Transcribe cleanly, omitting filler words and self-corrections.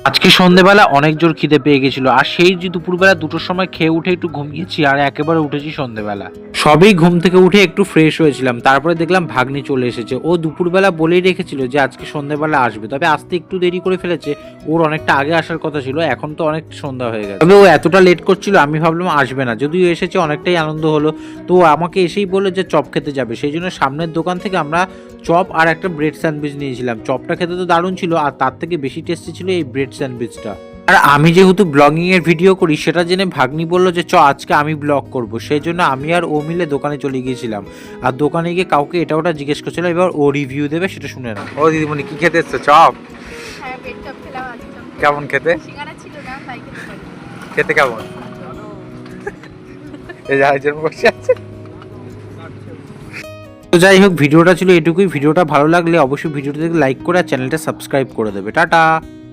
আজকে সন্ধ্যেবেলা অনেক জোর খিদে পেয়ে গেছিল, আর সেই যে দুপুরবেলা 2টোর সময় খেয়ে উঠে একটু ঘুমিয়েছি আর একেবারে উঠেছি সন্ধ্যেবেলা। সবেই ঘুম থেকে উঠে একটু ফ্রেশ হয়েছিলাম, তারপরে দেখলাম ভাগ্নি চলে এসেছে। ও দুপুরবেলা বলেই রেখেছিল যে আজকে সন্ধ্যেবেলা আসবে, তবে আসতে একটু দেরি করে ফেলেছে। ওর অনেকটা আগে আসার কথা ছিল, এখন তো অনেক সন্ধ্যা হয়ে গেছে। তবে ও এতটা লেট করছিল আমি ভাবলাম আসবে না, যদিও এসেছে অনেকটাই আনন্দ হলো। তো আমাকে এসেই বললো যে চপ খেতে যাবে, সেই জন্য সামনের দোকান থেকে আমরা চপ আর একটা ব্রেড স্যান্ডউইচ নিয়েছিলাম। চপটা খেতে তো দারুণ ছিল, আর তার থেকে বেশি টেস্টি ছিল এই ব্রেড স্যান্ডউইচটা। আর আমি যেহেতু ব্লগিং এর ভিডিও করি, সেটা জেনে ভাগ্নি বললো যে আজকে আমি ব্লগ করব, সেই জন্য আমি আর ও মিলে দোকানে চলে গিয়েছিলাম। আর দোকানে গিয়ে কাউকে এটা ওটা জিজ্ঞেস করছিল, এবার ও রিভিউ দেবে, সেটা শুনে না। ও দিদিমণি কি খেতে এসছো? চপ? হ্যাঁ, ব্রেড চপ খেলাম আজকে। কেমন খেতে? সিঙ্গারা ছিল না, তাই খেতে পারি। খেতে কেমন? এই যে আয়োজন বসে আছে। তো যাই হোক, ভিডিওটা ছিল এটুকুই। ভিডিওটা ভালো লাগলে অবশ্যই ভিডিওটাকে লাইক করে আর চ্যানেলটা সাবস্ক্রাইব করে দেবে। টাটা।